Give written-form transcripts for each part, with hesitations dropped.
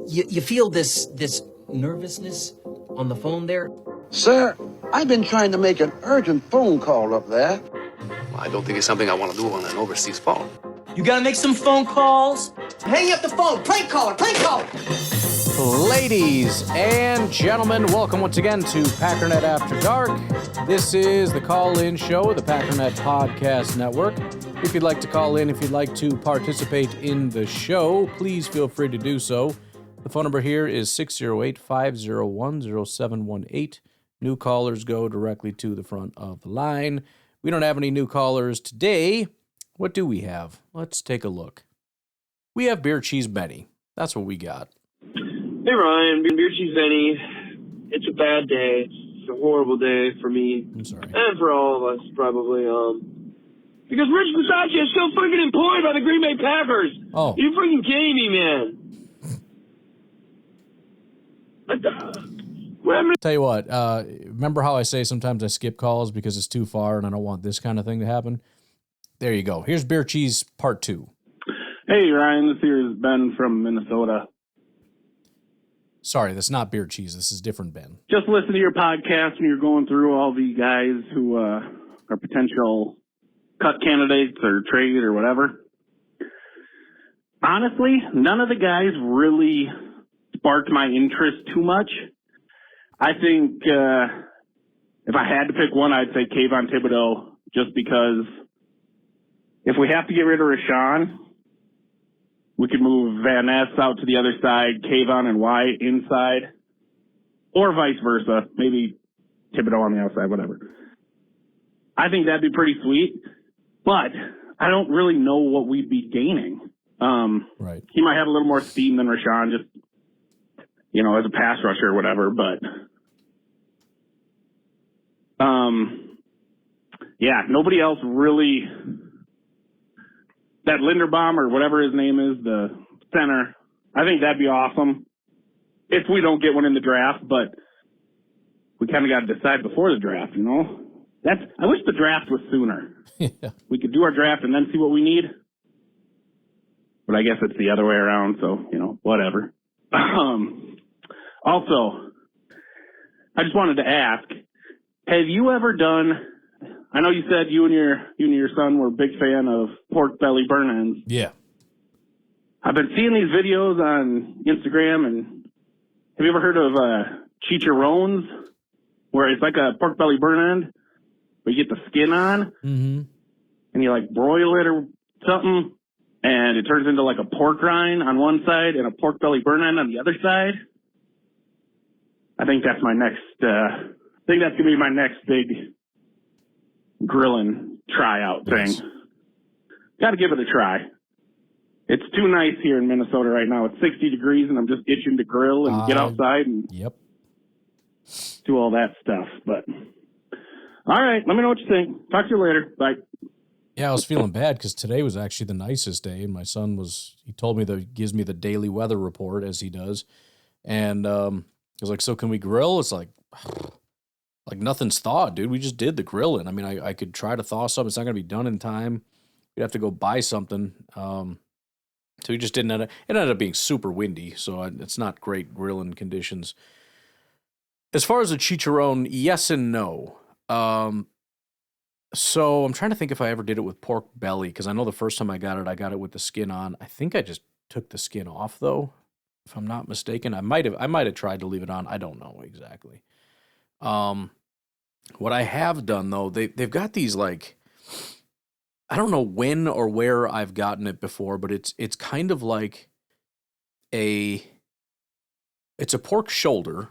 You feel this nervousness on the phone there? Sir, I've been trying to make an urgent phone call up there. Well, I don't think it's something I want to do on an overseas phone. You gotta make some phone calls. Hang up the phone. Prank caller. Prank caller. Ladies and gentlemen, welcome once again to Packernet After Dark. This is the call-in show of the Packernet Podcast Network. If you'd like to call in, if you'd like to participate in the show, please feel free to do so. The phone number here is 608-501-0718. New callers go directly to the front of the line. We don't have any new callers today. What do we have? Let's take a look. We have Beer Cheese Benny. That's what we got. Hey Ryan, Beer Cheese Benny. It's a bad day. It's a horrible day for me. I'm sorry. And for all of us, probably. Because Rich Bisaccia is still freaking employed by the Green Bay Packers. Oh. You freaking kidding me, man. Tell you what, remember how I say sometimes I skip calls because it's too far and I don't want this kind of thing to happen? There you go. Here's Beer Cheese Part 2. Hey, Ryan, this here is Ben from Minnesota. Sorry, that's not Beer Cheese. This is different Ben. Just listen to your podcast and you're going through all the guys who are potential cut candidates or trade or whatever. Honestly, none of the guys really sparked my interest too much. I think if I had to pick one, I'd say Kayvon Thibodeau, just because if we have to get rid of Rashawn, we could move Van Ness out to the other side, Kayvon and Wyatt inside, or vice versa. Maybe Thibodeau on the outside, whatever. I think that'd be pretty sweet, but I don't really know what we'd be gaining. Right. He might have a little more steam than Rashawn, just, you know, as a pass rusher or whatever, but yeah, nobody else really. That Linderbaum or whatever his name is, the center, I think that'd be awesome if we don't get one in the draft, but we kind of got to decide before the draft, you know? I wish the draft was sooner. Yeah. We could do our draft and then see what we need. But I guess it's the other way around, so, you know, whatever. Also, I just wanted to ask, have you ever done, I know you said you and your son were a big fan of pork belly burn ends. Yeah. I've been seeing these videos on Instagram, and have you ever heard of chicharrones, where it's like a pork belly burn end, but you get the skin on, and you like broil it or something, and it turns into like a pork rind on one side and a pork belly burn end on the other side? I think that's my next, I think that's going to be my next big grilling tryout thing. Got to give it a try. It's too nice here in Minnesota right now. It's 60 degrees, and I'm just itching to grill and get outside and do all that stuff. But all right, let me know what you think. Talk to you later. Bye. Yeah, I was feeling bad because today was actually the nicest day, and my son he told me that he gives me the daily weather report as he does, and I was like, so can we grill? It's like nothing's thawed, dude. We just did the grilling. I mean, I could try to thaw something. It's not going to be done in time. We'd have to go buy something. So we just didn't it ended up being super windy, so it's not great grilling conditions. As far as the chicharron, yes and no. So I'm trying to think if I ever did it with pork belly, because I know the first time I got it with the skin on. I think I just took the skin off, though, if I'm not mistaken. I might have tried to leave it on. I don't know exactly. What I have done, though, they've got these, like, I don't know when or where I've gotten it before, but it's kind of like it's a pork shoulder,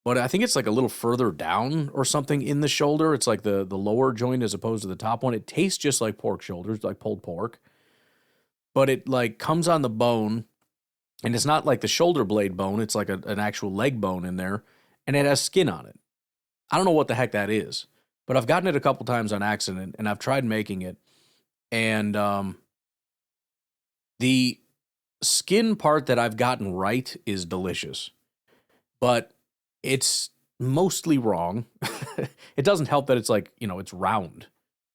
but I think it's like a little further down or something in the shoulder. It's like the lower joint as opposed to the top one. It tastes just like pork shoulders, like pulled pork, but it like comes on the bone, and it's not like the shoulder blade bone. It's like an actual leg bone in there, and it has skin on it. I don't know what the heck that is, but I've gotten it a couple times on accident, and I've tried making it, and the skin part that I've gotten right is delicious, but it's mostly wrong. It doesn't help that it's like, you know, it's round,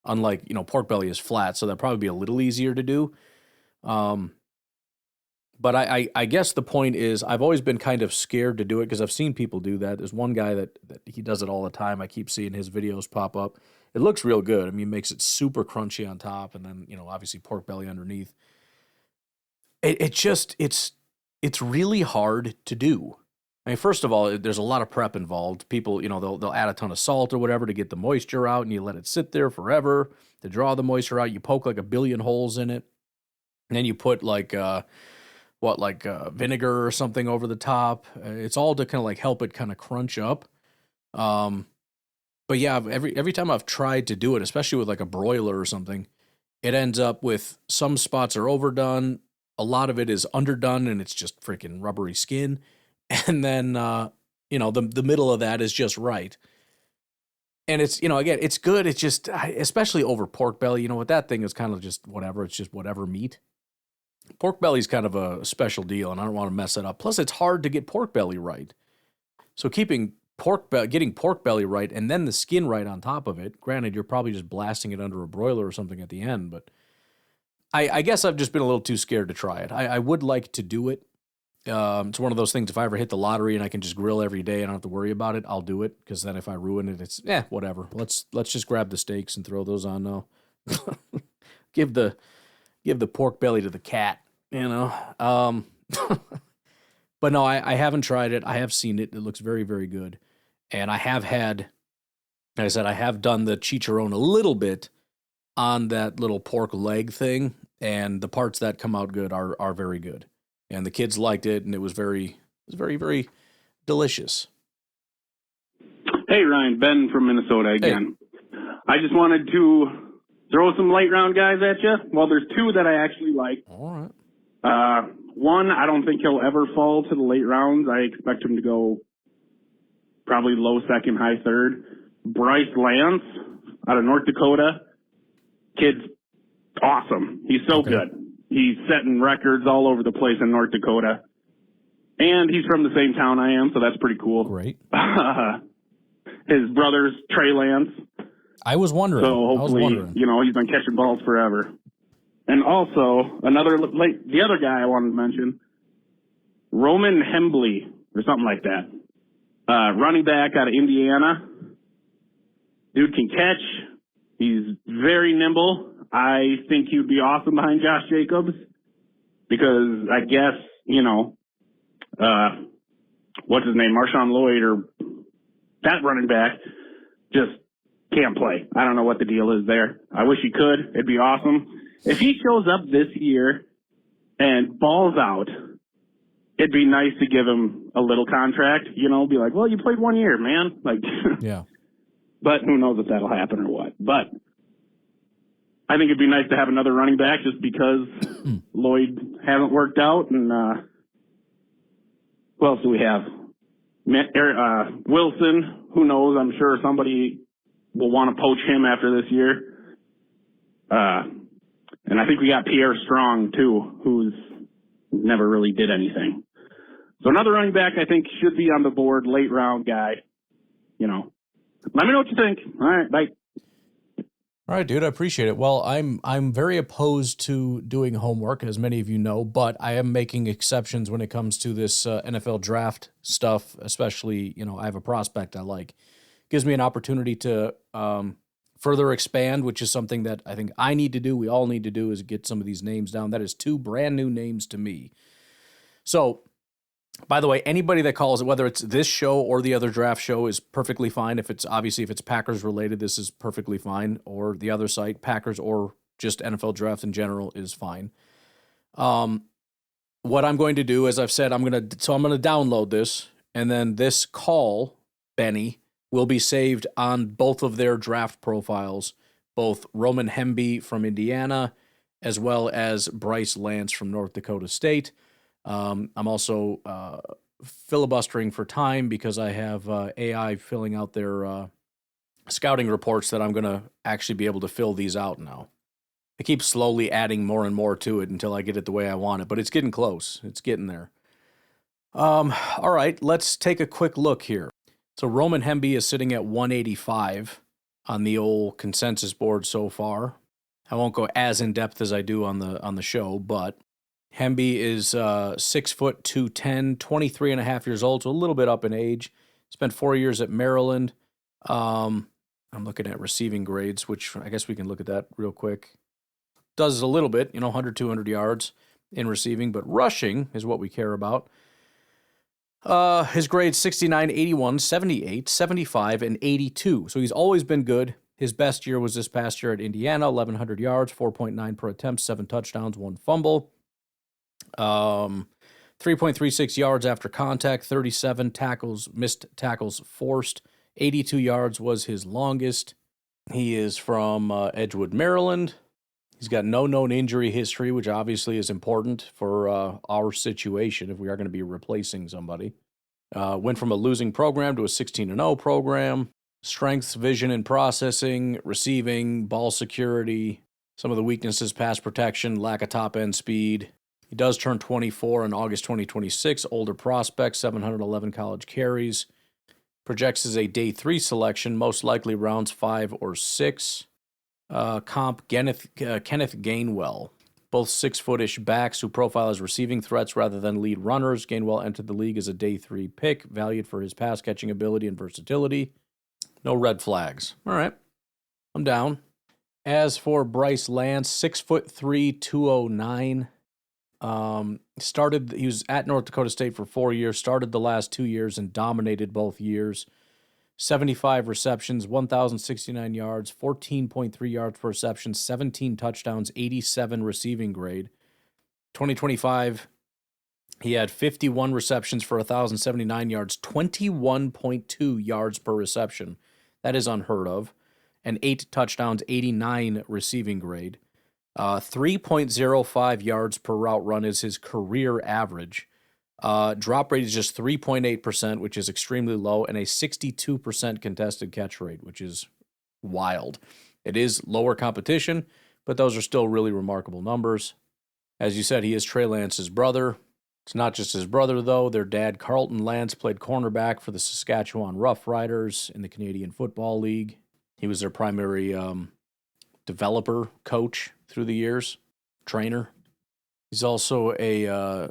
unlike, you know, pork belly is flat, so that'd probably be a little easier to do. But I guess the point is I've always been kind of scared to do it because I've seen people do that. There's one guy that he does it all the time. I keep seeing his videos pop up. It looks real good. I mean, it makes it super crunchy on top and then, obviously pork belly underneath. It's really hard to do. I mean, first of all, there's a lot of prep involved. People, they'll add a ton of salt or whatever to get the moisture out, and you let it sit there forever to draw the moisture out. You poke like a billion holes in it, and then you put vinegar or something over the top. It's all to kind of like help it kind of crunch up. But yeah, every time I've tried to do it, especially with like a broiler or something, it ends up with some spots are overdone. A lot of it is underdone and it's just freaking rubbery skin. And then, the middle of that is just right. And it's, again, it's good. It's just, especially over pork belly, what that thing is kind of just whatever. It's just whatever meat. Pork belly is kind of a special deal, and I don't want to mess it up. Plus, it's hard to get pork belly right. So getting pork belly right and then the skin right on top of it, granted, you're probably just blasting it under a broiler or something at the end, but I guess I've just been a little too scared to try it. I would like to do it. It's one of those things, if I ever hit the lottery and I can just grill every day and I don't have to worry about it, I'll do it, because then if I ruin it, it's, whatever. Let's just grab the steaks and throw those on now. Give the pork belly to the cat, But no, I haven't tried it. I have seen it. It looks very, very good. And I have had, like I said, I have done the chicharron a little bit on that little pork leg thing, and the parts that come out good are very good. And the kids liked it, and it was very, very delicious. Hey, Ryan, Ben from Minnesota again. Hey. I just wanted to throw some late round guys at you. Well, there's two that I actually like. All right. One, I don't think he'll ever fall to the late rounds. I expect him to go probably low second, high third. Bryce Lance out of North Dakota. Kid's awesome. He's so good. He's setting records all over the place in North Dakota. And he's from the same town I am, so that's pretty cool. Great. His brother's Trey Lance. I was wondering. So hopefully, he's been catching balls forever. And also, the other guy I wanted to mention, Roman Hembley, or something like that. Running back out of Indiana. Dude can catch. He's very nimble. I think he would be awesome behind Josh Jacobs, because I guess, what's his name, Marshawn Lloyd, or that running back, just can't play. I don't know what the deal is there. I wish he could. It'd be awesome. If he shows up this year and balls out, it'd be nice to give him a little contract, be like, well, you played 1 year, man. Like, yeah. But who knows if that'll happen or what. But I think it'd be nice to have another running back, just because Lloyd hasn't worked out. And who else do we have? Wilson, who knows? I'm sure somebody will want to poach him after this year. And I think we got Pierre Strong, too, who's never really did anything. So another running back I think should be on the board, late round guy. Let me know what you think. All right, bye. All right, dude, I appreciate it. Well, I'm very opposed to doing homework, as many of you know, but I am making exceptions when it comes to this NFL draft stuff, especially, I have a prospect I like. Gives me an opportunity to further expand, which is something that I think I need to do, we all need to do, is get some of these names down. That is 2 brand new names to me. So, by the way, anybody that calls it, whether it's this show or the other draft show, is perfectly fine. If it's Packers related, this is perfectly fine. Or the other site, Packers or just NFL draft in general, is fine. What I'm going to do, as I've said, I'm going to download this, and then this call, Benny, will be saved on both of their draft profiles, both Roman Hemby from Indiana, as well as Bryce Lance from North Dakota State. I'm also filibustering for time because I have AI filling out their scouting reports that I'm going to actually be able to fill these out now. I keep slowly adding more and more to it until I get it the way I want it, but it's getting close. It's getting there. All right, let's take a quick look here. So Roman Hemby is sitting at 185 on the old consensus board so far. I won't go as in depth as I do on the show, but Hemby is 6 foot 210, 23 and a half years old, so a little bit up in age. Spent 4 years at Maryland. I'm looking at receiving grades, which I guess we can look at that real quick. Does a little bit, 100, 200 yards in receiving, but rushing is what we care about. His grades 69, 81, 78, 75, and 82. So he's always been good. His best year was this past year at Indiana, 1,100 yards, 4.9 per attempt, 7 touchdowns, 1 fumble. 3.36 yards after contact, 37 tackles, missed tackles forced. 82 yards was his longest. He is from Edgewood, Maryland. He's got no known injury history, which obviously is important for our situation if we are going to be replacing somebody. Went from a losing program to a 16-0 program. Strengths, vision, and processing, receiving, ball security. Some of the weaknesses, pass protection, lack of top-end speed. He does turn 24 in August 2026. Older prospect, 711 college carries. Projects as a day 3 selection, most likely rounds 5 or 6. Comp, Kenneth Gainwell. Both 6-footish backs who profile as receiving threats rather than lead runners. Gainwell entered the league as a day 3 pick, valued for his pass-catching ability and versatility. No red flags. All right. I'm down. As for Bryce Lance, 6'3", 209. He was at North Dakota State for 4 years, started the last 2 years and dominated both years. 75 receptions, 1,069 yards, 14.3 yards per reception, 17 touchdowns, 87 receiving grade. 2025, he had 51 receptions for 1,079 yards, 21.2 yards per reception. That is unheard of. And 8 touchdowns, 89 receiving grade. 3.05 yards per route run is his career average. Drop rate is just 3.8%, which is extremely low, and a 62% contested catch rate, which is wild. It is lower competition, but those are still really remarkable numbers. As you said, he is Trey Lance's brother. It's not just his brother, though. Their dad, Carlton Lance, played cornerback for the Saskatchewan Roughriders in the Canadian Football League. He was their primary developer, coach through the years, trainer. He's also a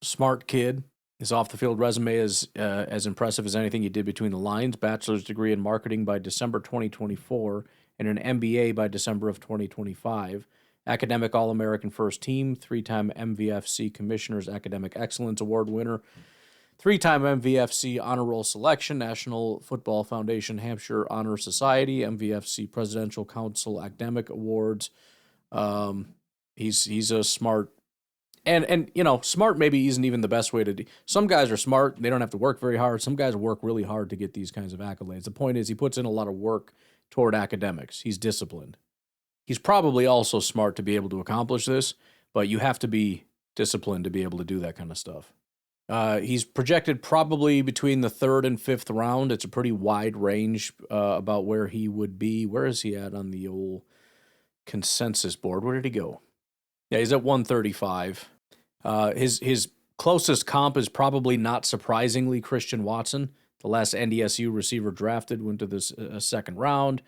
smart kid. His off-the-field resume is as impressive as anything he did between the lines. Bachelor's degree in marketing by December 2024 and an MBA by December of 2025. Academic All-American First Team, 3-time MVFC Commissioner's Academic Excellence Award winner, 3-time MVFC Honor Roll Selection, National Football Foundation Hampshire Honor Society, MVFC Presidential Council Academic Awards. He's a smart, and smart maybe isn't even the best way to do. Some guys are smart, they don't have to work very hard. Some guys work really hard to get these kinds of accolades. The point is he puts in a lot of work toward academics. He's disciplined. He's probably also smart to be able to accomplish this, but you have to be disciplined to be able to do that kind of stuff. He's projected probably between the 3rd and 5th round. It's a pretty wide range about where he would be. Where is he at on the old consensus board? Where did he go? Yeah, he's at 135. His closest comp is probably not surprisingly Christian Watson. The last NDSU receiver drafted went to this second round.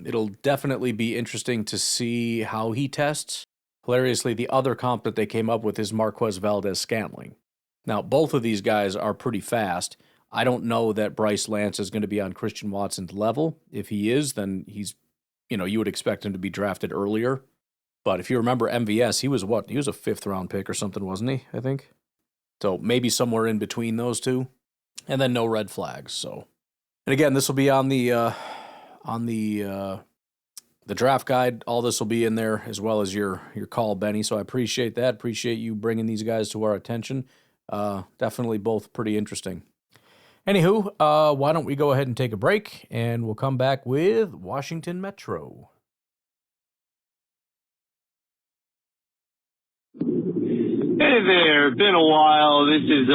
It'll definitely be interesting to see how he tests. Hilariously, the other comp that they came up with is Marquez Valdez-Scantling. Now, both of these guys are pretty fast. I don't know that Bryce Lance is going to be on Christian Watson's level. If he is, then he's, you would expect him to be drafted earlier. But if you remember MVS, he was what? He was a 5th-round pick or something, wasn't he, I think? So maybe somewhere in between those two. And then no red flags. So, and again, this will be on the draft guide. All this will be in there, as well as your call, Benny. So I appreciate that. Appreciate you bringing these guys to our attention. Definitely both pretty interesting. Anywho, why don't we go ahead and take a break, and we'll come back with Washington Metro. Hey there, been a while. This is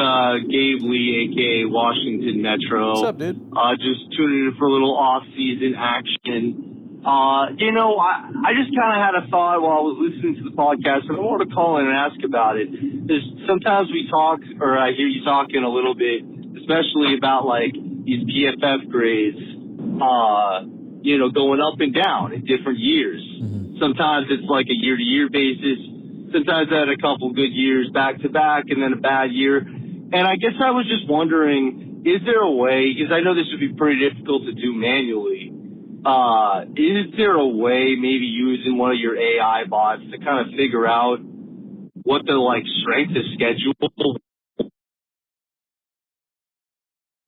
Gabe Lee, aka Washington Metro. What's up, dude? Just tuning in for a little off-season action. I just kind of had a thought while I was listening to the podcast, and I wanted to call in and ask about it. There's sometimes we talk, or I hear you talking a little bit, especially about like these PFF grades, going up and down in different years. Mm-hmm. Sometimes it's like a year-to-year basis. Sometimes I had a couple good years back to back and then a bad year. And I guess I was just wondering, is there a way, because I know this would be pretty difficult to do manually, is there a way maybe using one of your AI bots to kind of figure out what the strength of schedule,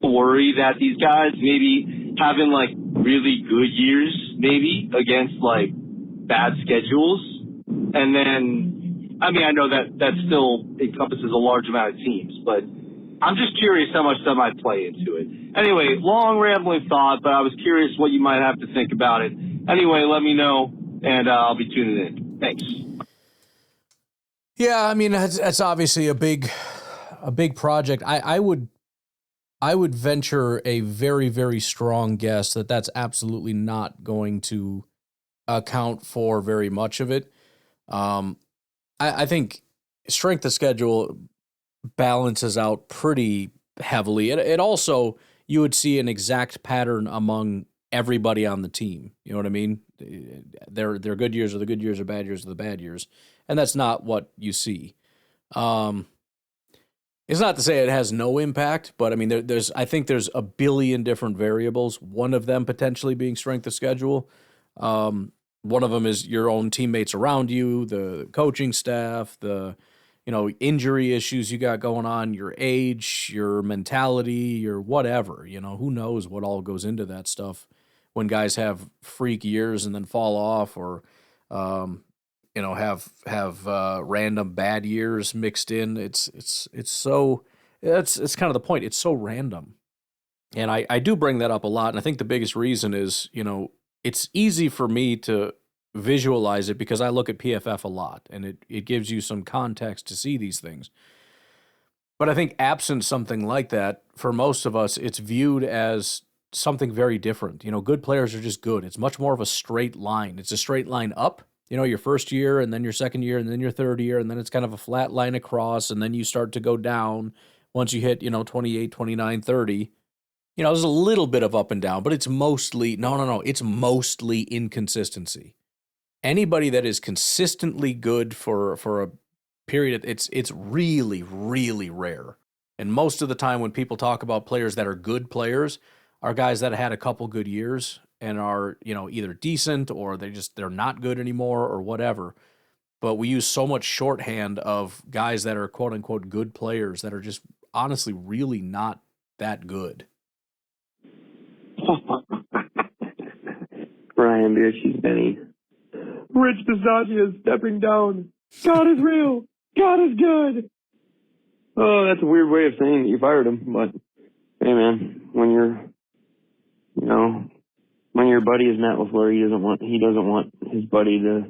worry that these guys maybe having really good years maybe against bad schedules? And then, I mean, I know that still encompasses a large amount of teams, but I'm just curious how much that might play into it. Anyway, long rambling thought, but I was curious what you might have to think about it. Anyway, let me know, and I'll be tuning in. Thanks. Yeah, I mean, that's obviously a big project. I would venture a very, very strong guess that that's absolutely not going to account for very much of it. I think strength of schedule balances out pretty heavily. It also, you would see an exact pattern among everybody on the team. You know what I mean? Their good years are the good years, or bad years are the bad years. And that's not what you see. It's not to say it has no impact, but I mean, I think there's a billion different variables. One of them potentially being strength of schedule. One of them is your own teammates around you, the coaching staff, the injury issues you got going on, your age, your mentality, your whatever. Who knows what all goes into that stuff when guys have freak years and then fall off, or have random bad years mixed in. It's kind of the point. It's so random. And I do bring that up a lot. And I think the biggest reason is, it's easy for me to visualize it because I look at PFF a lot, and it gives you some context to see these things. But I think absent something like that, for most of us, it's viewed as something very different. Good players are just good. It's much more of a straight line. It's a straight line up, your first year, and then your second year, and then your third year, and then it's kind of a flat line across, and then you start to go down once you hit, 28, 29, 30. There's a little bit of up and down, but it's mostly, no, it's mostly inconsistency. Anybody that is consistently good for a period, it's really, really rare. And most of the time when people talk about players that are good players are guys that had a couple good years and are, either decent or they're not good anymore or whatever. But we use so much shorthand of guys that are quote unquote good players that are just honestly really not that good. Brian Beer, she's Benny. Rich Bisaccia is stepping down. God is real. God is good. Oh, that's a weird way of saying that you fired him, but hey, man, when your buddy is Matt LaFleur, he doesn't want his buddy to,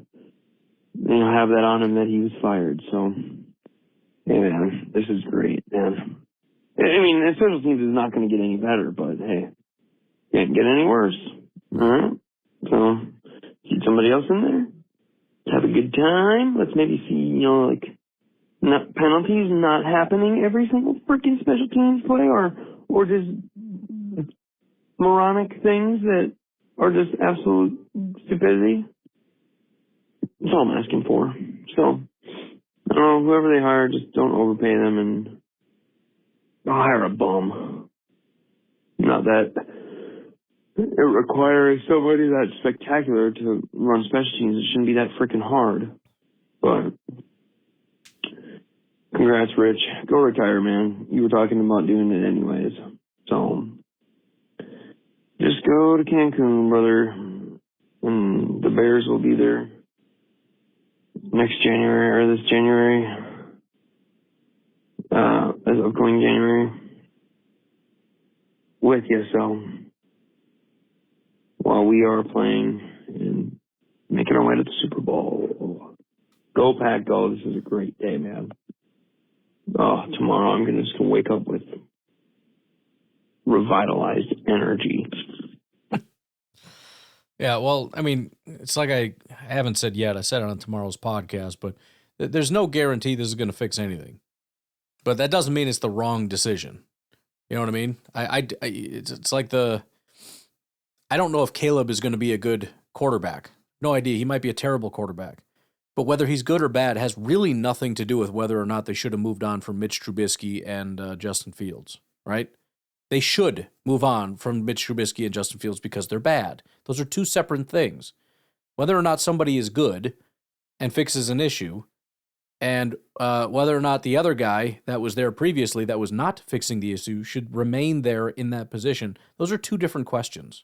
have that on him that he was fired. So, hey, man, this is great, man. I mean, the special teams is not going to get any better, but hey, can't get any worse. All right, so get somebody else in there. Have a good time. Let's maybe see, not penalties not happening every single freaking special teams play, or just moronic things that are just absolute stupidity. That's all I'm asking for. So, I don't know, whoever they hire, just don't overpay them and hire a bum. Not that it requires somebody that spectacular to run special teams. It shouldn't be that freaking hard. But congrats, Rich. Go retire, man. You were talking about doing it anyways. So just go to Cancun, brother. And the Bears will be there next January, or this January. As upcoming January. With you, so while we are playing and making our way to the Super Bowl. Go Pack, go. This is a great day, man. Oh, tomorrow I'm just going to wake up with revitalized energy. Yeah, well, I mean, it's like I haven't said yet. I said it on tomorrow's podcast, but there's no guarantee this is going to fix anything. But that doesn't mean it's the wrong decision. You know what I mean? It's like I don't know if Caleb is going to be a good quarterback. No idea. He might be a terrible quarterback. But whether he's good or bad has really nothing to do with whether or not they should have moved on from Mitch Trubisky and Justin Fields, right? They should move on from Mitch Trubisky and Justin Fields because they're bad. Those are two separate things. Whether or not somebody is good and fixes an issue, and whether or not the other guy that was there previously that was not fixing the issue should remain there in that position, those are two different questions.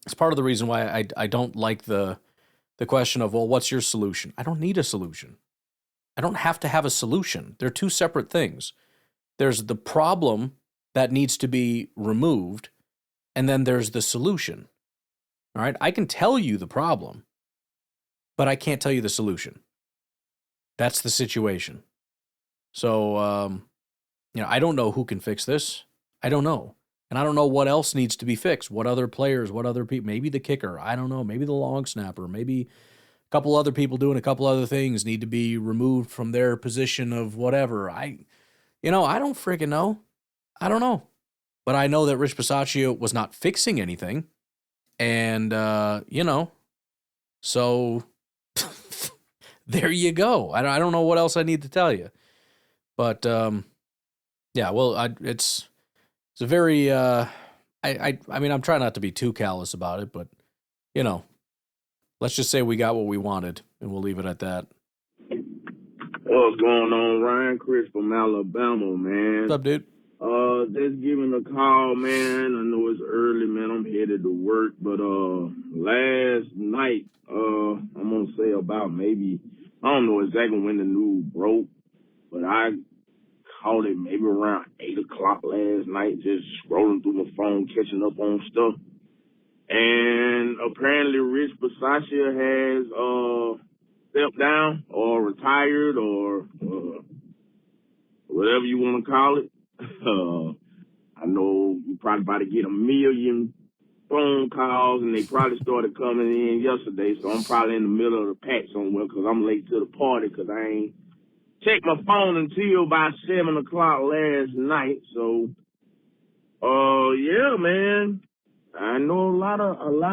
It's part of the reason why I don't like the question of, well, what's your solution? I don't need a solution. I don't have to have a solution. They're two separate things. There's the problem that needs to be removed, and then there's the solution. All right? I can tell you the problem, but I can't tell you the solution. That's the situation. So, I don't know who can fix this. I don't know. And I don't know what else needs to be fixed. What other players, what other people, maybe the kicker, I don't know, maybe the long snapper, maybe a couple other people doing a couple other things need to be removed from their position of whatever. I don't freaking know. I don't know. But I know that Rich Bisaccia was not fixing anything. And, so there you go. I don't know what else I need to tell you. But, it's a very, I mean, I'm trying not to be too callous about it, but, let's just say we got what we wanted, and we'll leave it at that. What's going on, Ryan? Chris from Alabama, man. What's up, dude? Just giving a call, man. I know it's early, man. I'm headed to work, but last night, I'm gonna say about maybe, I don't know exactly when the news broke, but I caught it maybe around 8 o'clock last night, just scrolling through my phone, catching up on stuff. And apparently Rich Bisaccia has stepped down or retired or whatever you want to call it. I know you probably about to get 1 million phone calls, and they probably started coming in yesterday, so I'm probably in the middle of the pack somewhere because I'm late to the party because I ain't checked my phone until about 7 o'clock last night. So, yeah, man. I know a lot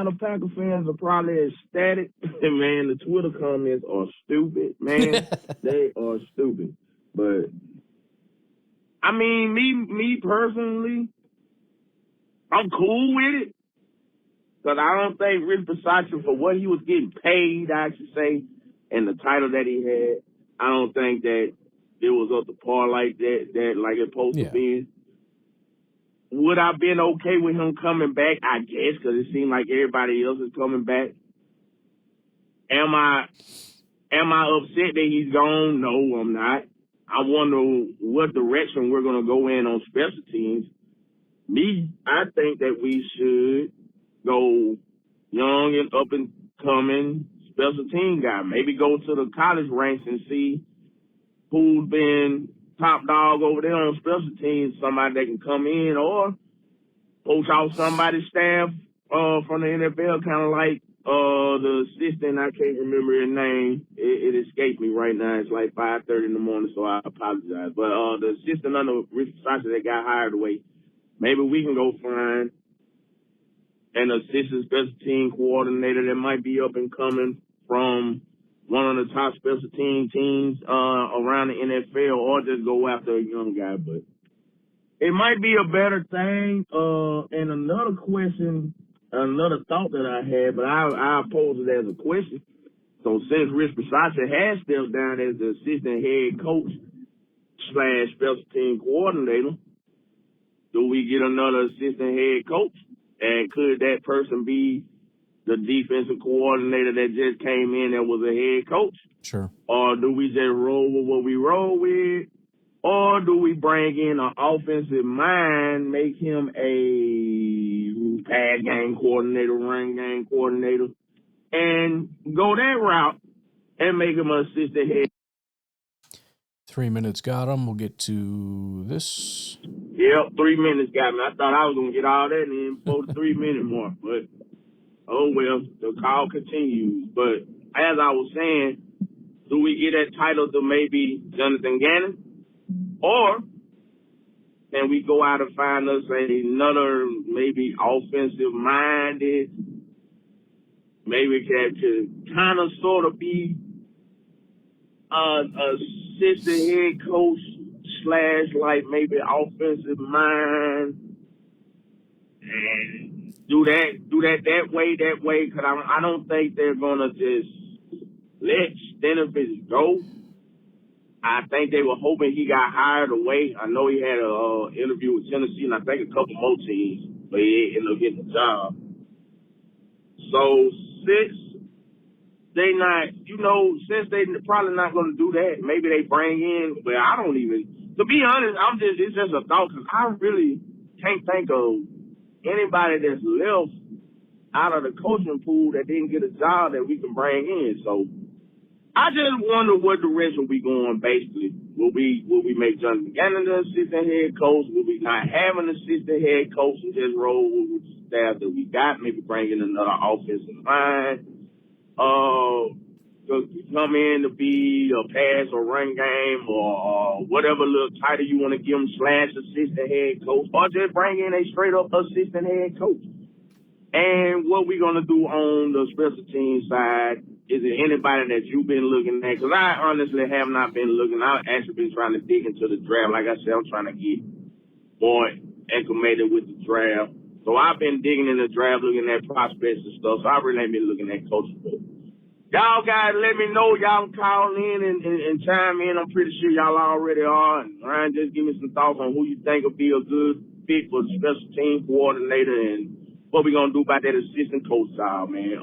of Packer fans are probably ecstatic. Man, the Twitter comments are stupid, man. They are stupid. But I mean, me personally, I'm cool with it. But I don't think Rich Bisaccia, for what he was getting paid, I should say, and the title that he had, I don't think that it was up to par like that like it's supposed to be. Would I been okay with him coming back? I guess, because it seemed like everybody else is coming back. Am I upset that he's gone? No, I'm not. I wonder what direction we're going to go in on special teams. I think that we should go young and up and coming special team guy. Maybe go to the college ranks and see who's been top dog over there on special teams, somebody that can come in, or poach out somebody's staff from the NFL, kind of like the assistant. I can't remember his name. It escaped me right now. It's like 5:30 in the morning, so I apologize. But the assistant under Rich Bisaccia that got hired away, maybe we can go find an assistant special team coordinator that might be up and coming from one of the top special teams around the NFL, or just go after a young guy. But it might be a better thing. And another question, another thought that I had, but I pose it as a question. So since Rich Bisaccia has stepped down as the assistant head coach / special team coordinator, do we get another assistant head coach? And could that person be the defensive coordinator that just came in that was a head coach? Sure. Or do we just roll with what we roll with? Or do we bring in an offensive mind, make him a pass game coordinator, run game coordinator, and go that route and make him an assistant head? 3 minutes got him. We'll get to this. Yep, 3 minutes got me. I thought I was going to get all that in before the 3 minute mark, but oh well, the call continues. But as I was saying, do we get that title to maybe Jonathan Gannon? Or can we go out and find us another maybe offensive minded, maybe that could kind of sort of be assistant head coach / like maybe offensive mind, and do that way. Because I don't think they're gonna just let Stenavich go. I think they were hoping he got hired away. I know he had a interview with Tennessee and I think a couple more teams, but he ended up getting the job. So since they're probably not going to do that, maybe they bring in, but I don't even, to be honest, it's just a thought because I really can't think of anybody that's left out of the coaching pool that didn't get a job that we can bring in. So I just wonder what direction we going. Basically, will we make Jonathan Gannon the assistant head coach? Will we not have an assistant head coach and just roll with the staff that we got? Maybe bring in another offensive line. To come in to be a pass or run game or whatever little title you want to give them / assistant head coach, or just bring in a straight up assistant head coach. And what we gonna do on the special team side? Is there anybody that you've been looking at? Because I honestly have not been looking. I've actually been trying to dig into the draft. Like I said, I'm trying to get more acclimated with the draft. So I've been digging in the draft, looking at prospects and stuff. So I really ain't been looking at coaches. But y'all guys, let me know. Y'all can call in and chime in. I'm pretty sure y'all already are. And Ryan, just give me some thoughts on who you think would be a good fit for the special team coordinator and what we gonna do about that assistant coach job, man.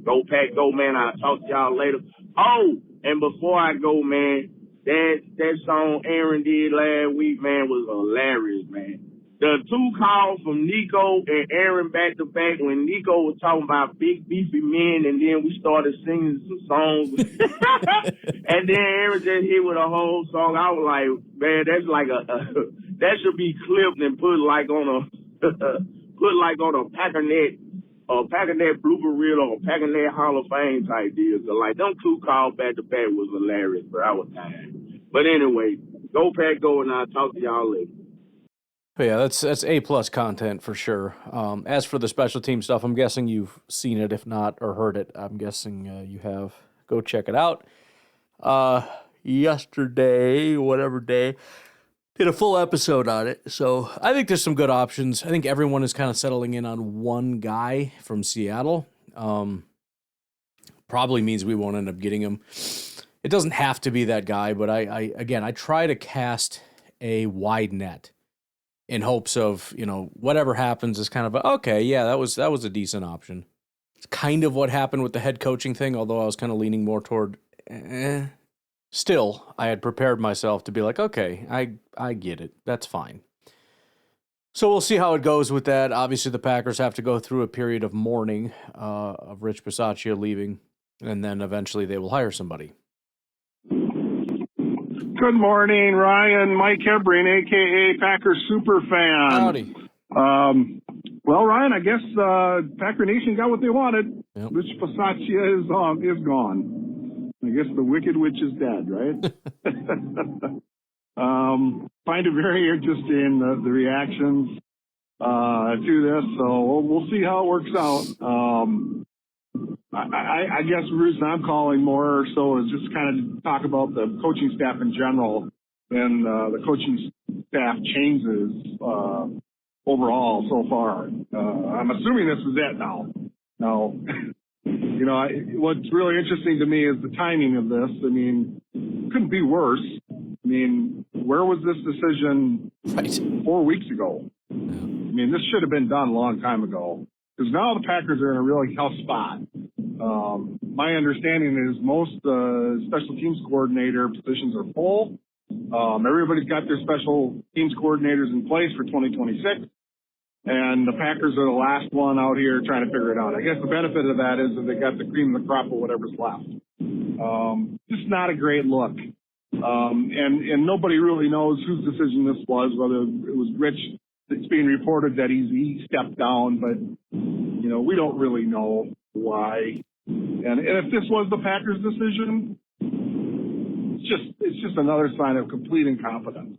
Go Pack, go, man. I'll talk to y'all later. Oh, and before I go, man, that song Aaron did last week, man, was hilarious, man. The two calls from Nico and Aaron back to back when Nico was talking about big beefy men, and then we started singing some songs. And then Aaron just hit with a whole song. I was like, man, that's like that should be clipped and put like on a Packernet blooper reel or Packernet Hall of Fame type deal. So like them two calls back to back was hilarious, bro. I was tired. But anyway, go Pack, go, and I'll talk to y'all later. But yeah, that's A+ content for sure. As for the special team stuff, I'm guessing you've seen it, if not, or heard it. I'm guessing you have. Go check it out. Yesterday, whatever day, did a full episode on it. So I think there's some good options. I think everyone is kind of settling in on one guy from Seattle. Probably means we won't end up getting him. It doesn't have to be that guy, but I try to cast a wide net in hopes of, whatever happens is kind of okay, yeah, that was a decent option. It's kind of what happened with the head coaching thing, although I was kind of leaning more toward Still, I had prepared myself to be like, okay, I get it. That's fine. So we'll see how it goes with that. Obviously, the Packers have to go through a period of mourning of Rich Bisaccia leaving, and then eventually they will hire somebody. Good morning, Ryan. Mike Hebring, a.k.a. Packer Superfan. Howdy. Well, Ryan, I guess Packer Nation got what they wanted. Yep. Rich Bisaccia is gone. I guess the Wicked Witch is dead, right? Find it very interesting, the reactions to this. So we'll see how it works out. I guess the reason I'm calling more so is just kind of talk about the coaching staff in general and the coaching staff changes overall so far. I'm assuming this is it now. Now, what's really interesting to me is the timing of this. I mean, it couldn't be worse. I mean, where was this decision 4 weeks ago? I mean, this should have been done a long time ago. Because now the Packers are in a really tough spot. My understanding is most special teams coordinator positions are full. Everybody's got their special teams coordinators in place for 2026. And the Packers are the last one out here trying to figure it out. I guess the benefit of that is that they got the cream of the crop of whatever's left. Just not a great look. And nobody really knows whose decision this was, whether it was Rich. It's being reported that he stepped down, but, we don't really know why. And if this was the Packers' decision, it's just another sign of complete incompetence.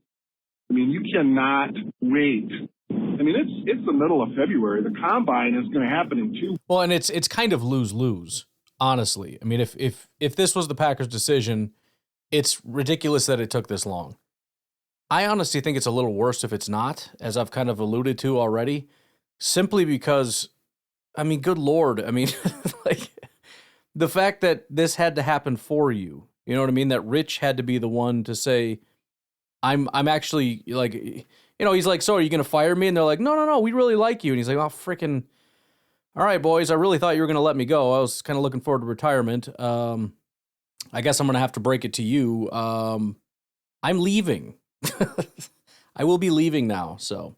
I mean, you cannot wait. I mean, it's the middle of February. The combine is going to happen in 2 Well, and it's kind of lose-lose, honestly. I mean, if this was the Packers' decision, it's ridiculous that it took this long. I honestly think it's a little worse if it's not, as I've kind of alluded to already, simply because, I mean, good Lord. I mean, like the fact that this had to happen for you, you know what I mean? That Rich had to be the one to say, I'm actually like, you know, he's like, so are you going to fire me? And they're like, no, we really like you. And he's like, oh, freaking, all right, boys, I really thought you were going to let me go. I was kind of looking forward to retirement. I guess I'm going to have to break it to you. I'm leaving. I will be leaving now. So,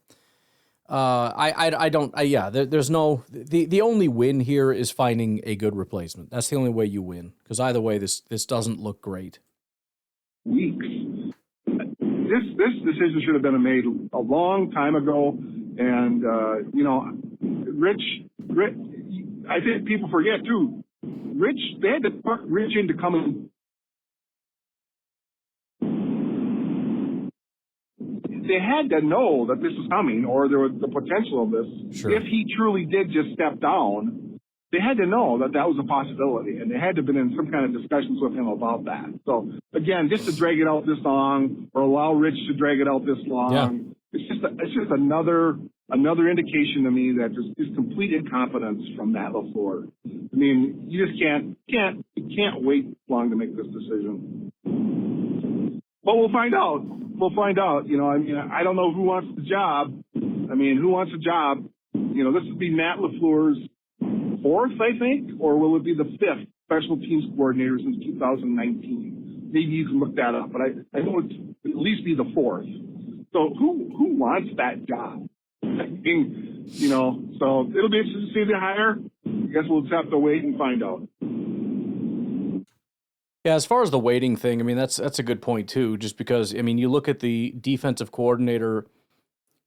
there's no, the only win here is finding a good replacement. That's the only way you win. Because either way, this doesn't look great. Weeks. This decision should have been made a long time ago. And, Rich, I think people forget too, they had to talk Rich into coming. They had to know that this was coming, or there was the potential of this. Sure. If he truly did just step down, they had to know that was a possibility, and they had to have been in some kind of discussions with him about that. So again, just to drag it out this long, or allow Rich to drag it out this long, it's just another indication to me that there's just complete incompetence from Matt LaFleur. I mean, you just can't wait long to make this decision. But we'll find out. You know, I mean, I don't know who wants the job. I mean, who wants a job? You know, this would be Matt LaFleur's fourth, I think, or will it be the fifth special teams coordinator since 2019? Maybe you can look that up, but I know it's at least be the fourth. So who wants that job? I mean, you know, so it'll be interesting to see the hire. I guess we'll just have to wait and find out. Yeah, as far as the waiting thing, I mean, that's a good point too, just because, I mean, you look at the defensive coordinator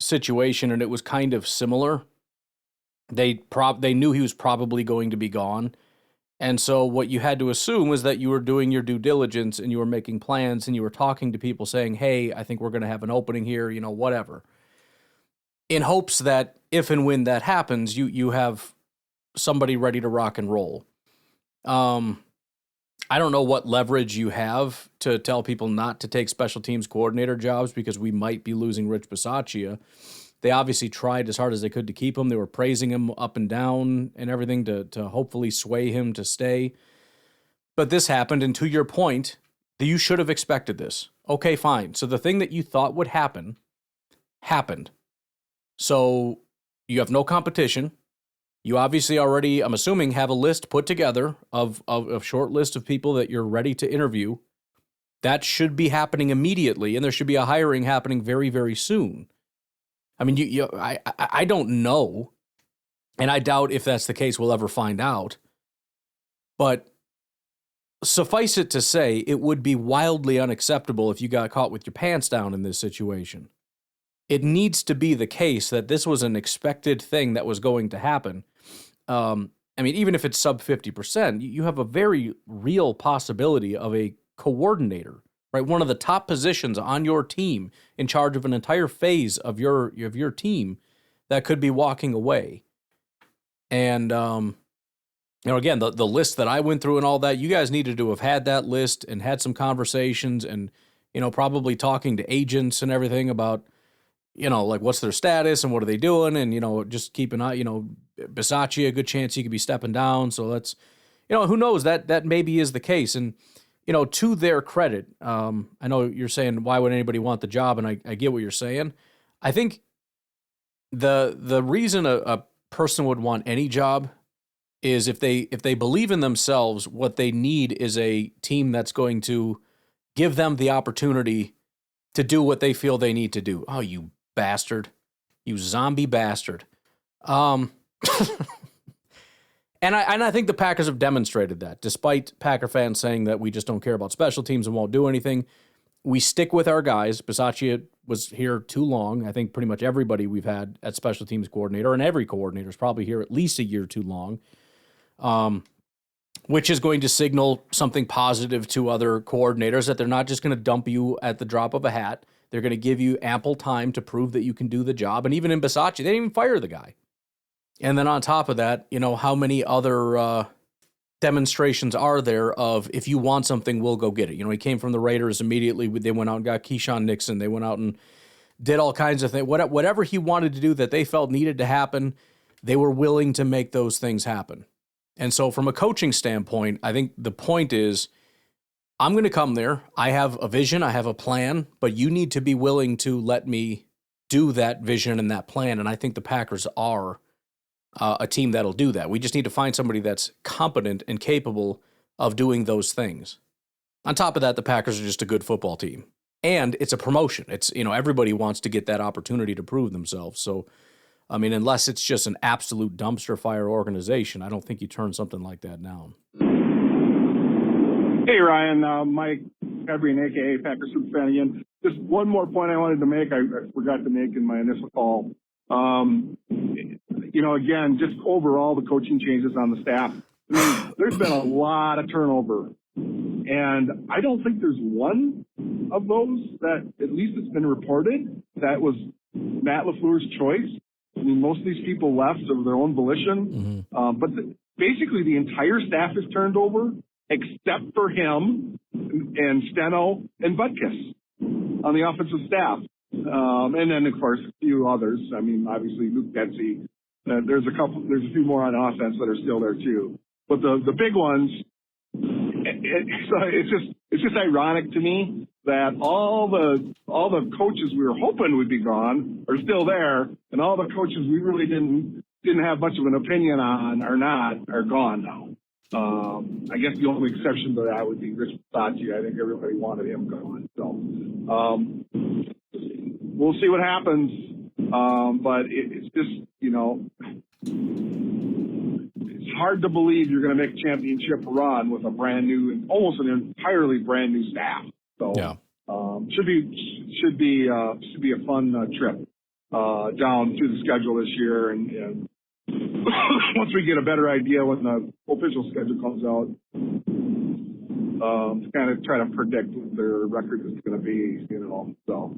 situation and it was kind of similar. They knew he was probably going to be gone. And so what you had to assume was that you were doing your due diligence and you were making plans and you were talking to people saying, hey, I think we're going to have an opening here, you know, whatever. In hopes that if and when that happens, you have somebody ready to rock and roll. I don't know what leverage you have to tell people not to take special teams coordinator jobs because we might be losing Rich Bisaccia. They obviously tried as hard as they could to keep him. They were praising him up and down and everything to hopefully sway him to stay. But this happened, and to your point, you should have expected this. Okay, fine. So the thing that you thought would happen, happened. So you have no competition. You obviously already, I'm assuming, have a list put together of a short list of people that you're ready to interview. That should be happening immediately, and there should be a hiring happening very, very soon. I mean, I don't know, and I doubt if that's the case we'll ever find out. But suffice it to say, it would be wildly unacceptable if you got caught with your pants down in this situation. It needs to be the case that this was an expected thing that was going to happen. I mean, even if it's sub 50%, you have a very real possibility of a coordinator, right? One of the top positions on your team in charge of an entire phase of your team that could be walking away. And, again, the list that I went through and all that, you guys needed to have had that list and had some conversations and, probably talking to agents and everything about, like what's their status and what are they doing? And, just keep an eye, Bisaccia, a good chance he could be stepping down. So let's, who knows, that maybe is the case. And, to their credit, I know you're saying, why would anybody want the job? And I get what you're saying. I think the reason a person would want any job is if they believe in themselves, what they need is a team that's going to give them the opportunity to do what they feel they need to do. Oh, you bastard. You zombie bastard. And I think the Packers have demonstrated that. Despite Packer fans saying that we just don't care about special teams and won't do anything, we stick with our guys. Bisaccia was here too long. I think pretty much everybody we've had at special teams coordinator, and every coordinator is probably here at least a year too long, which is going to signal something positive to other coordinators, that they're not just going to dump you at the drop of a hat. They're going to give you ample time to prove that you can do the job. And even in Bisaccia, they didn't even fire the guy. And then on top of that, how many other demonstrations are there of if you want something, we'll go get it. He came from the Raiders immediately. They went out and got Keyshawn Nixon. They went out and did all kinds of things. Whatever he wanted to do that they felt needed to happen, they were willing to make those things happen. And so from a coaching standpoint, I think the point is, I'm going to come there. I have a vision. I have a plan, but you need to be willing to let me do that vision and that plan. And I think the Packers are a team that'll do that. We just need to find somebody that's competent and capable of doing those things. On top of that, the Packers are just a good football team. And it's a promotion. It's, everybody wants to get that opportunity to prove themselves. So, unless it's just an absolute dumpster fire organization, I don't think you turn something like that down. Hey, Ryan, Mike Ebrian, a.k.a. Packers Super Fan again. Just one more point I wanted to make. I forgot to make in my initial call. Again, just overall the coaching changes on the staff. There's been a lot of turnover. And I don't think there's one of those that, at least it's been reported, that was Matt LaFleur's choice. Most of these people left of their own volition. Mm-hmm. But basically the entire staff is turned over, except for him and Steno and Butkus on the offensive staff. And then, of course, a few others. Obviously, Luke Betsy. There's a few more on offense that are still there, too. But the big ones, it's just ironic to me that all the coaches we were hoping would be gone are still there, and all the coaches we really didn't have much of an opinion on are gone now. I guess the only exception to that would be Rich Bisaccia. I think everybody wanted him gone. So we'll see what happens. But it's just, it's hard to believe you're going to make a championship run with a brand new, almost an entirely brand new staff. So yeah. Should be a fun trip down through the schedule this year, and once we get a better idea when the official schedule comes out, to kind of try to predict what their record is going to be, So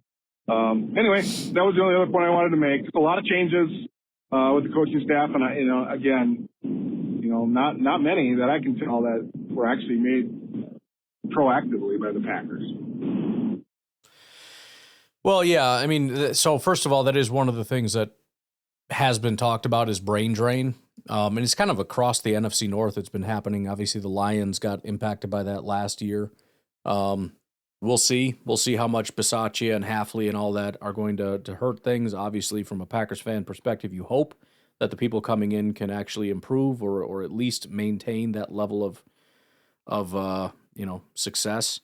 anyway, that was the only other point I wanted to make. Just a lot of changes with the coaching staff, and not many that I can tell that were actually made proactively by the Packers. Well, yeah, so first of all, that is one of the things that has been talked about is brain drain. And it's kind of across the NFC North. It's been happening. Obviously, the Lions got impacted by that last year. We'll see. We'll see how much Bisaccia and Hafley and all that are going to hurt things. Obviously, from a Packers fan perspective, you hope that the people coming in can actually improve or at least maintain that level of success.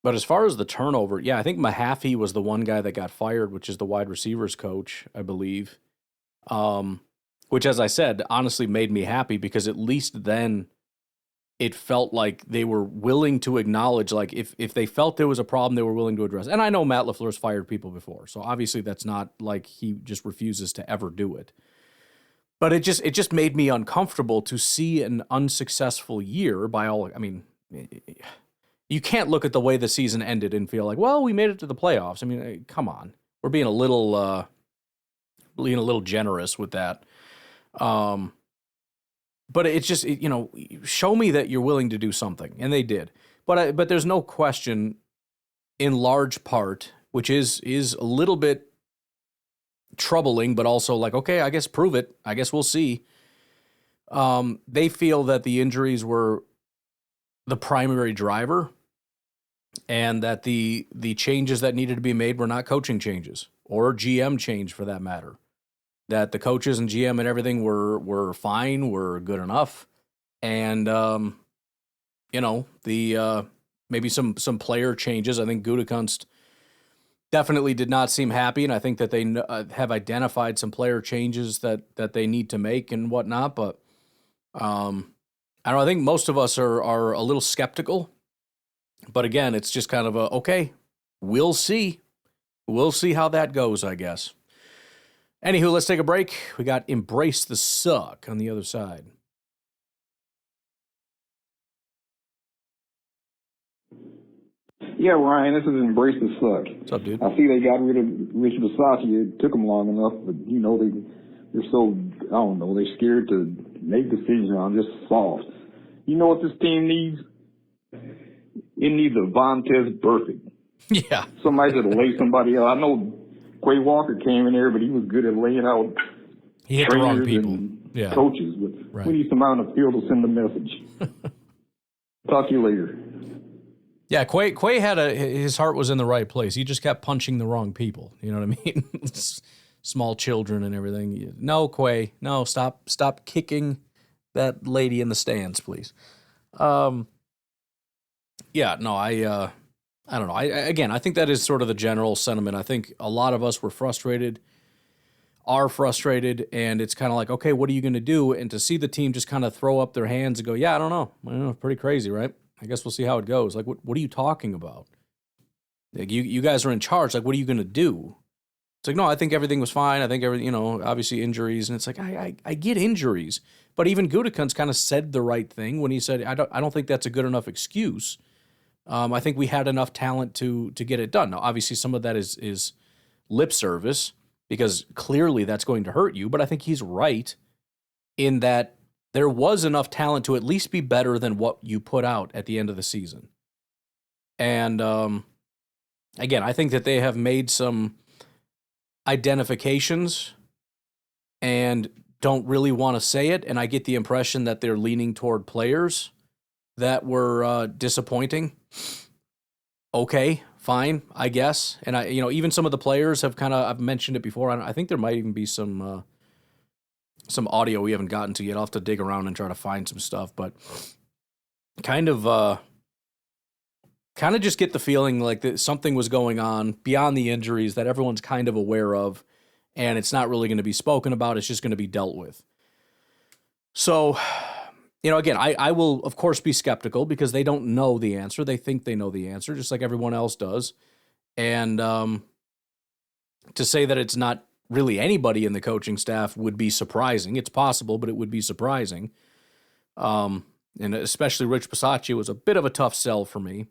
But as far as the turnover, yeah, I think Mahaffey was the one guy that got fired, which is the wide receivers coach, I believe. Which, as I said, honestly made me happy because at least then it felt like they were willing to acknowledge, like, if they felt there was a problem, they were willing to address. And I know Matt LaFleur's fired people before, so obviously that's not like he just refuses to ever do it. But it just made me uncomfortable to see an unsuccessful year by all. You can't look at the way the season ended and feel like, well, we made it to the playoffs. Come on, we're being a little generous with that. But it's just, show me that you're willing to do something, and they did. But there's no question, in large part, which is a little bit troubling, but also like, okay, I guess prove it. I guess we'll see. They feel that the injuries were the primary driver, and that the changes that needed to be made were not coaching changes or GM change for that matter. That the coaches and GM and everything were fine, were good enough, and maybe some player changes. I think Gutekunst definitely did not seem happy, and I think that they have identified some player changes that they need to make and whatnot. But I don't know. I think most of us are a little skeptical. But again, it's just kind of okay, we'll see. We'll see how that goes, I guess. Anywho, let's take a break. We got Embrace the Suck on the other side. Yeah, Ryan, this is Embrace the Suck. What's up, dude? I see they got rid of Rich Bisaccia. It took them long enough, but, they they're so, I don't know, they're scared to make decisions on just soft. You know what this team needs? It needs a Vontez Burfict. Yeah. Somebody to lay somebody out. I know Quay Walker came in there, but he was good at laying out He hit the wrong trainers people. and coaches. But Right. we need somebody on the field to send a message. Talk to you later. Yeah, Quay had his heart was in the right place. He just kept punching the wrong people. You know what I mean? Small children and everything. No, Quay. No, stop kicking that lady in the stands, please. Yeah, no, I don't know. I think that is sort of the general sentiment. I think a lot of us are frustrated, and it's kind of like, okay, what are you going to do? And to see the team just kind of throw up their hands and go, yeah, I don't know, pretty crazy, right? I guess we'll see how it goes. Like, what are you talking about? Like, you guys are in charge. Like, what are you going to do? It's like, no, I think everything was fine. I think everything, obviously injuries. And it's like, I get injuries. But even Gutekunst kind of said the right thing when he said, I don't think that's a good enough excuse. I think we had enough talent to get it done. Now, obviously, some of that is lip service because clearly that's going to hurt you. But I think he's right in that there was enough talent to at least be better than what you put out at the end of the season. And again, I think that they have made some identifications and don't really want to say it. And I get the impression that they're leaning toward players that were disappointing. Okay, fine, I guess. And even some of the players have I've mentioned it before. I think there might even be some audio we haven't gotten to yet. I'll have to dig around and try to find some stuff, but kind of just get the feeling like that something was going on beyond the injuries that everyone's kind of aware of, and it's not really going to be spoken about. It's just going to be dealt with. So, again, I will, of course, be skeptical because they don't know the answer. They think they know the answer, just like everyone else does. And to say that it's not really anybody in the coaching staff would be surprising. It's possible, but it would be surprising. And especially Rich Bisaccia was a bit of a tough sell for me.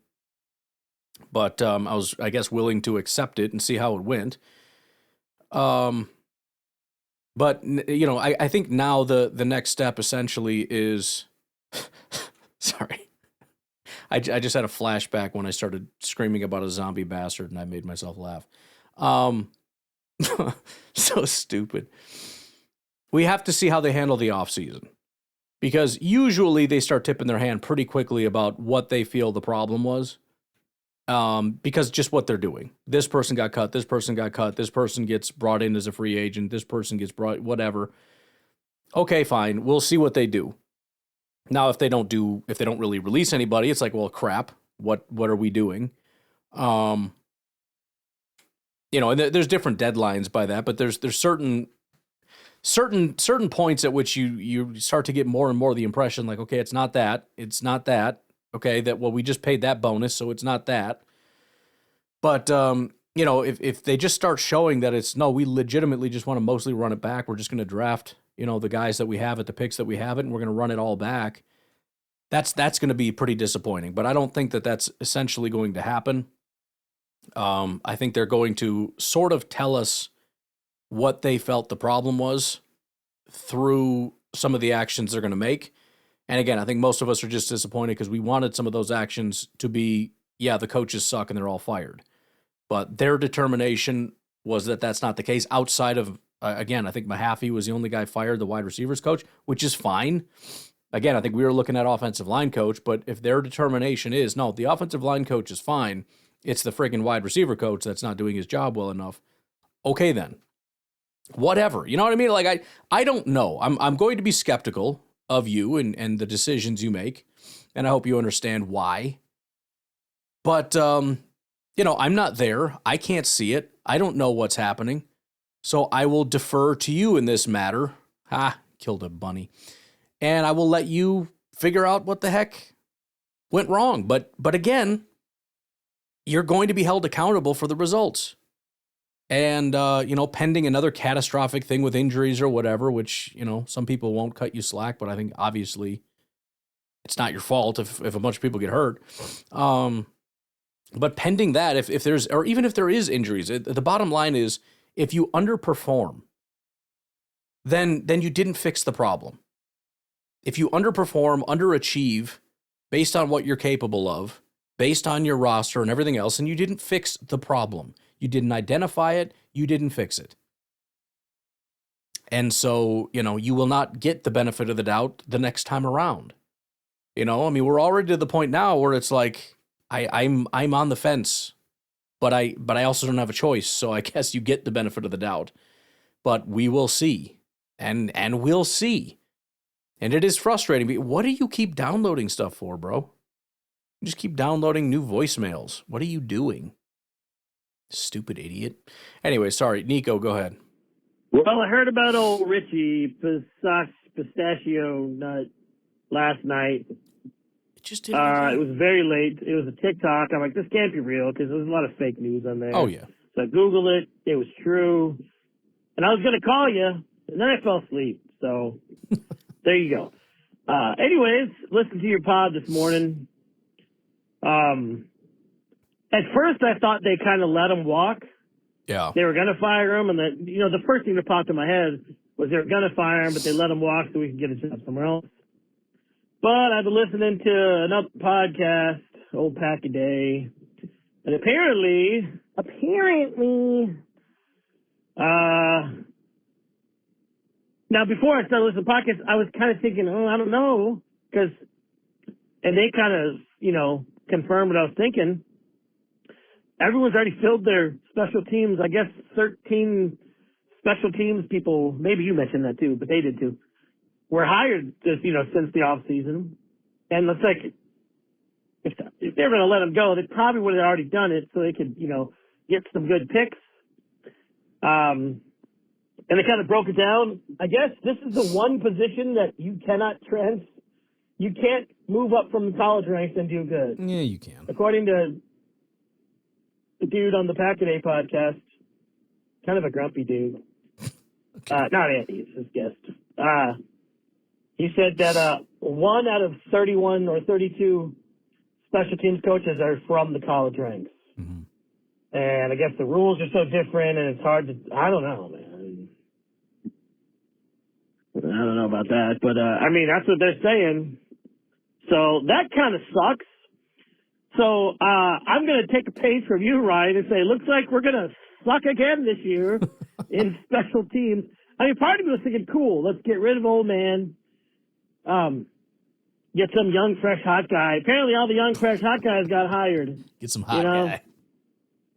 But I was, I guess, willing to accept it and see how it went. But, I think now the next step essentially is... Sorry. I just had a flashback when I started screaming about a zombie bastard and I made myself laugh. So stupid. We have to see how they handle the offseason. Because usually they start tipping their hand pretty quickly about what they feel the problem was. Because just what they're doing. This person got cut, this person got cut, this person gets brought in as a free agent, this person gets brought, whatever. Okay, fine. We'll see what they do. Now, if they don't really release anybody, it's like, well, crap. What are we doing? And there's different deadlines by that, but there's certain points at which you start to get more and more the impression like, okay, it's not that. Okay, we just paid that bonus, so it's not that. But, if they just start showing that we legitimately just want to mostly run it back, we're just going to draft, the guys that we have at the picks that we have it, and we're going to run it all back, that's going to be pretty disappointing. But I don't think that that's essentially going to happen. I think they're going to sort of tell us what they felt the problem was through some of the actions they're going to make. And again, I think most of us are just disappointed because we wanted some of those actions to be, yeah, the coaches suck and they're all fired. But their determination was that that's not the case outside of, again, I think Mahaffey was the only guy fired, the wide receivers coach, which is fine. Again, I think we were looking at offensive line coach, but if their determination is, no, the offensive line coach is fine, it's the friggin' wide receiver coach that's not doing his job well enough, okay then. Whatever. You know what I mean? Like, I don't know. I'm going to be skeptical of you and the decisions you make, and I hope you understand why. But, I'm not there. I can't see it. I don't know what's happening. So I will defer to you in this matter. Killed a bunny. And I will let you figure out what the heck went wrong. But again, you're going to be held accountable for the results. And, pending another catastrophic thing with injuries or whatever, which, some people won't cut you slack, but I think obviously it's not your fault if a bunch of people get hurt. But pending that, if there's, or even if there is injuries, the bottom line is if you underperform, then you didn't fix the problem. If you underperform, underachieve based on what you're capable of, based on your roster and everything else, and you didn't fix the problem. You didn't identify it. You didn't fix it. And so, you will not get the benefit of the doubt the next time around. We're already to the point now where it's like, I'm on the fence, but I also don't have a choice. So I guess you get the benefit of the doubt, but we will see, and we'll see. And it is frustrating. What do you keep downloading stuff for, bro? You just keep downloading new voicemails. What are you doing? Stupid idiot. Anyway, sorry. Nico, go ahead. Well, I heard about old Richie Pistachio Nut last night. It just didn't. It was very late. It was a TikTok. I'm like, this can't be real because there's a lot of fake news on there. Oh, yeah. So I Googled it. It was true. And I was going to call you, and then I fell asleep. So there you go. Anyways, listen to your pod this morning. At first, I thought they kind of let him walk. Yeah. They were going to fire him, and the first thing that popped in my head was they were going to fire him, but they let him walk so we could get a job somewhere else. But I've been listening to another podcast, Old Pack a Day, and apparently, now before I started listening to podcasts, I was kind of thinking, I don't know, and they kind of, confirmed what I was thinking. Everyone's already filled their special teams. I guess 13 special teams people, maybe you mentioned that too, but they did too, were hired just, since the off season. And it's like, if they were going to let them go, they probably would have already done it so they could, get some good picks. And they kind of broke it down. I guess this is the one position that you can't move up from the college ranks and do good. Yeah, you can. According to the dude on the Packernet podcast, kind of a grumpy dude. Okay. Not Andy, it's his guest. He said that 1 out of 31 or 32 special teams coaches are from the college ranks. Mm-hmm. And I guess the rules are so different, and it's hard to, I don't know, man. I don't know about that, but that's what they're saying. So that kind of sucks. So I'm going to take a page from you, Ryan, and say, looks like we're going to suck again this year in special teams. Part of me was thinking, cool, let's get rid of old man, get some young, fresh, hot guy. Apparently all the young, fresh, hot guys got hired. Get some hot guy.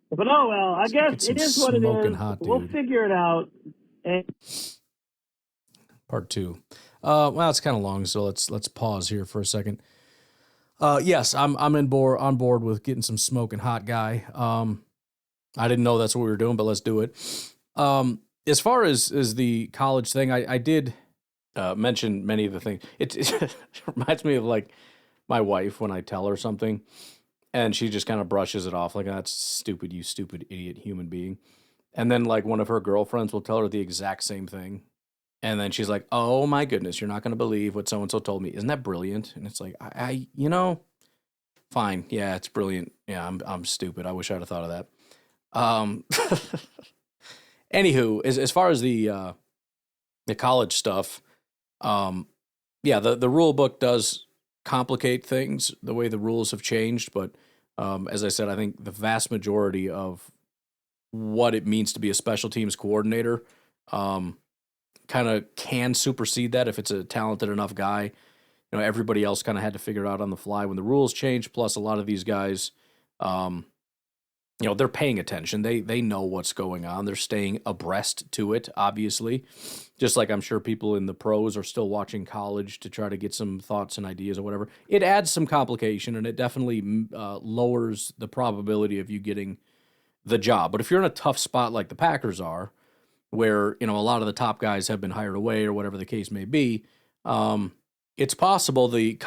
But oh well, I guess it is what it is. We'll figure it out. Part 2. Well, it's kind of long, so let's pause here for a second. Yes, I'm on board with getting some smoking hot guy. I didn't know that's what we were doing, but let's do it. As far as the college thing, I did mention many of the things. It reminds me of like my wife when I tell her something, and she just kind of brushes it off like, that's stupid, you stupid idiot human being. And then like one of her girlfriends will tell her the exact same thing. And then she's like, oh my goodness, you're not going to believe what so-and-so told me. Isn't that brilliant? And it's like, fine. Yeah, it's brilliant. Yeah, I'm stupid. I wish I'd have thought of that. Anywho, as far as the college stuff, the rule book does complicate things, the way the rules have changed. But as I said, I think the vast majority of what it means to be a special teams coordinator kind of can supersede that if it's a talented enough guy. Everybody else kind of had to figure it out on the fly when the rules changed. Plus, a lot of these guys, they're paying attention. They know what's going on. They're staying abreast to it, obviously. Just like I'm sure people in the pros are still watching college to try to get some thoughts and ideas or whatever. It adds some complication, and it definitely lowers the probability of you getting the job. But if you're in a tough spot like the Packers are, where, a lot of the top guys have been hired away or whatever the case may be, it's possible the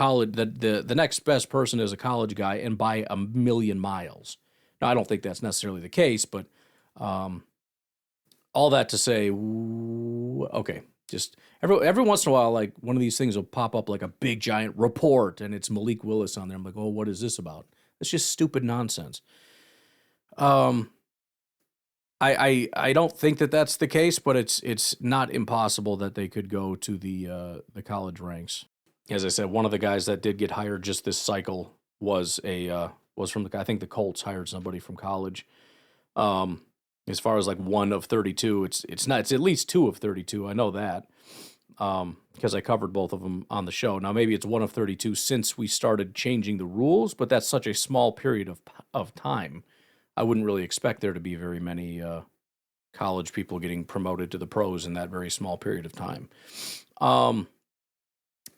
next best person is a college guy and by a million miles. Now, I don't think that's necessarily the case, but all that to say, okay, just every once in a while, like one of these things will pop up like a big giant report, and it's Malik Willis on there. I'm like, oh, what is this about? It's just stupid nonsense. I don't think that that's the case, but it's not impossible that they could go to the college ranks. As I said, one of the guys that did get hired just this cycle was from I think the Colts hired somebody from college. As far as like 1 of 32, it's at least 2 of 32. I know that because I covered both of them on the show. Now maybe it's 1 of 32 since we started changing the rules, but that's such a small period of time. I wouldn't really expect there to be very many college people getting promoted to the pros in that very small period of time.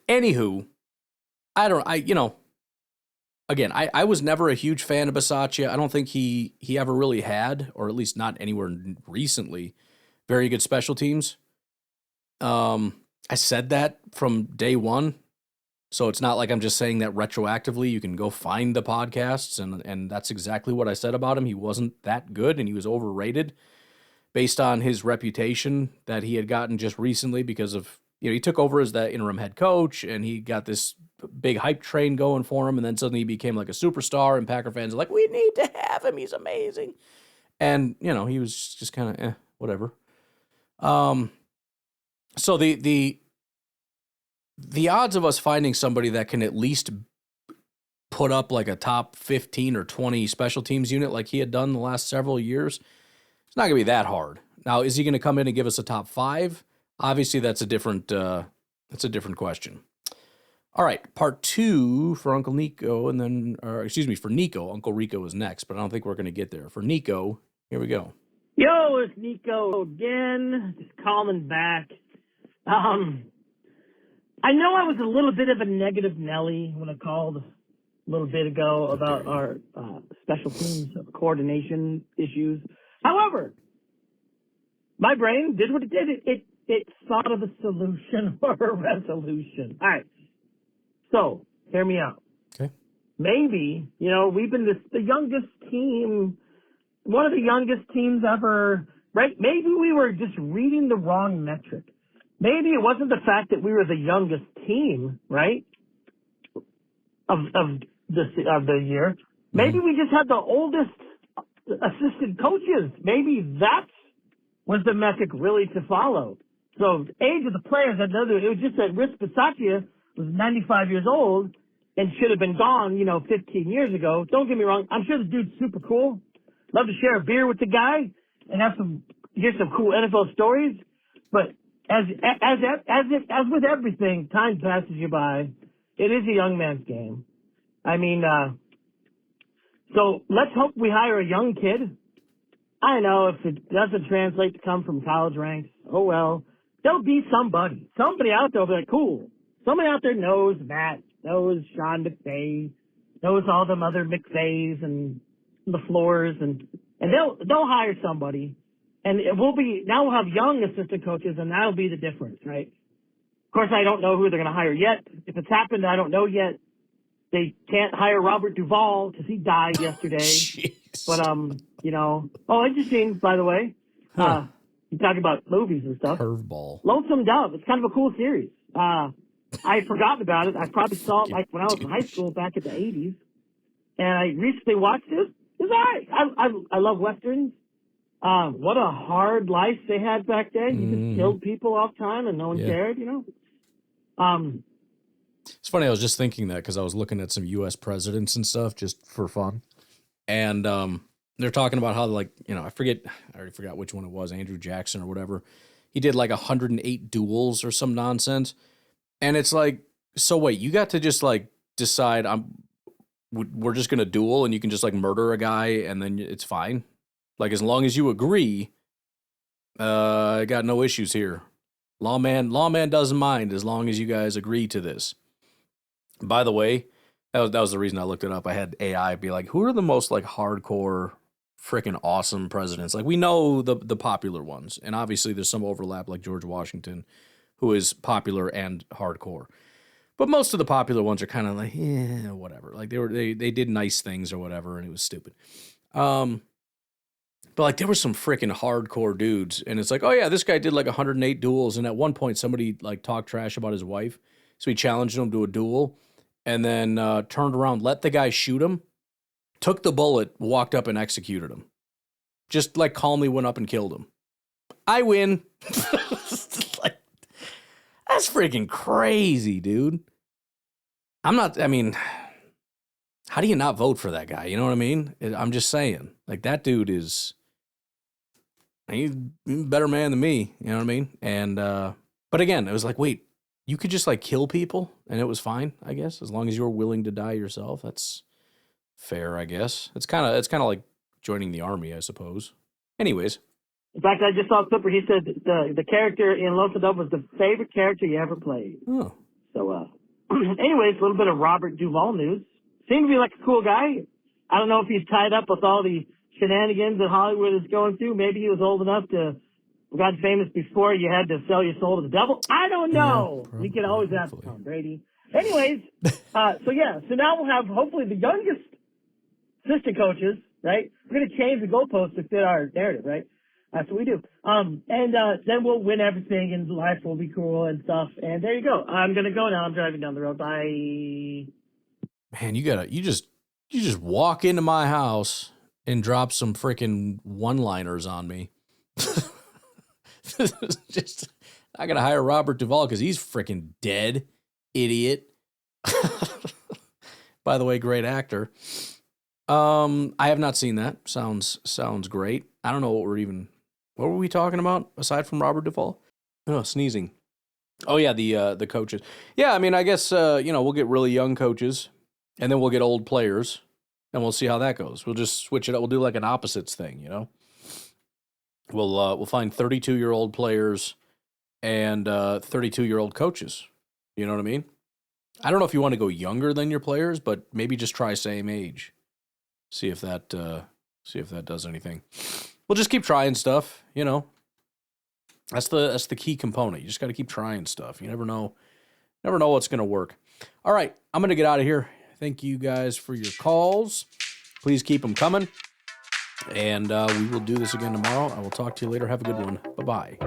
Anywho, again, I was never a huge fan of Bisaccia. I don't think he ever really had, or at least not anywhere recently, very good special teams. I said that from day one. So it's not like I'm just saying that retroactively. You can go find the podcasts, and that's exactly what I said about him. He wasn't that good, and he was overrated based on his reputation that he had gotten just recently because of, he took over as the interim head coach, and he got this big hype train going for him, and then suddenly he became like a superstar, and Packer fans are like, we need to have him. He's amazing. And, he was just kind of, whatever. So the odds of us finding somebody that can at least put up like a top 15 or 20 special teams unit like he had done the last several years, it's not going to be that hard. Now, is he going to come in and give us a top 5? Obviously, that's a different question. All right, part 2 for Uncle Nico, and then, for Nico. Uncle Rico is next, but I don't think we're going to get there. For Nico, here we go. Yo, it's Nico again, just calling back. I know I was a little bit of a negative Nelly when I called a little bit ago about our special teams coordination issues. However, my brain did what it did. It thought of a solution or a resolution. All right. So, hear me out. Okay. Maybe, we've been the youngest team, one of the youngest teams ever, right? Maybe we were just reading the wrong metric. Maybe it wasn't the fact that we were the youngest team, right, of the year. Maybe we just had the oldest assistant coaches. Maybe that was the metric really to follow. So age of the players, it was just that Rich Bisaccia was 95 years old and should have been gone, 15 years ago. Don't get me wrong. I'm sure the dude's super cool. Love to share a beer with the guy and hear some cool NFL stories. But as with everything, time passes you by. It is a young man's game. I mean, so let's hope we hire a young kid. I know if it doesn't translate to come from college ranks, oh well. There'll be somebody out there will be like, cool. Somebody out there knows Matt, knows Sean McVay, knows all them other McVays and the floors, and they'll hire somebody. And we'll have young assistant coaches, and that'll be the difference, right? Of course, I don't know who they're going to hire yet. If it's happened, I don't know yet. They can't hire Robert Duvall because he died yesterday. Jeez. But, interesting, by the way. You talk about movies and stuff. Curveball. Lonesome Dove. It's kind of a cool series. I had forgotten about it. I probably saw it like when I was in high school back in the 80s. And I recently watched it. It's all right. I love Westerns. What a hard life they had back then. You just killed people all the time and no one cared, It's funny, I was just thinking that because I was looking at some U.S. presidents and stuff just for fun. And they're talking about how, like, I already forgot which one it was, Andrew Jackson or whatever. He did like 108 duels or some nonsense. And it's like, so wait, you got to just like decide we're just going to duel and you can just like murder a guy and then it's fine. Like, as long as you agree, I got no issues here. Lawman doesn't mind as long as you guys agree to this. By the way, that was the reason I looked it up. I had AI be like, who are the most like hardcore, freaking awesome presidents? Like, we know the popular ones, and obviously there's some overlap, like George Washington, who is popular and hardcore. But most of the popular ones are kind of like, whatever. Like they did nice things or whatever, and it was stupid. But like there were some freaking hardcore dudes, and it's like, oh yeah, this guy did like 108 duels, and at one point somebody like talked trash about his wife, so he challenged him to a duel, and then turned around, let the guy shoot him, took the bullet, walked up and executed him. Just like calmly went up and killed him. I win. Like, that's freaking crazy, dude. How do you not vote for that guy? You know what I mean? I'm just saying. Like, that dude he's a better man than me. You know what I mean? And, but again, it was like, wait, you could just like kill people and it was fine, I guess, as long as you're willing to die yourself. That's fair, I guess. It's kind of like joining the army, I suppose. Anyways. In fact, I just saw a clipper. He said the character in Lost and Dove was the favorite character he ever played. Oh. So, anyways, a little bit of Robert Duvall news. Seemed to be like a cool guy. I don't know if he's tied up with all the shenanigans that Hollywood is going through. Maybe he was old enough to have gotten famous before you had to sell your soul to the devil. I don't know. Yeah, we can always ask Tom Brady. Anyways, so now we'll have hopefully the youngest assistant coaches, right? We're going to change the goalposts to fit our narrative, right? That's what we do. Then we'll win everything and life will be cool and stuff. And there you go. I'm going to go now. I'm driving down the road. Bye. Man, you just walk into my house and drop some freaking one-liners on me. Just, I got to hire Robert Duvall because he's freaking dead. Idiot. By the way, great actor. I have not seen that. Sounds great. I don't know what were we talking about aside from Robert Duvall? Oh, sneezing. Oh yeah, the coaches. Yeah, I mean, I guess we'll get really young coaches, and then we'll get old players, and we'll see how that goes. We'll just switch it up. We'll do like an opposites thing, you know. We'll find 32-year-old players and 32-year-old coaches. You know what I mean? I don't know if you want to go younger than your players, but maybe just try same age. See if that does anything. We'll just keep trying stuff, you know. That's the key component. You just got to keep trying stuff. You never know what's going to work. All right, I'm going to get out of here. Thank you guys for your calls. Please keep them coming. And we will do this again tomorrow. I will talk to you later. Have a good one. Bye-bye.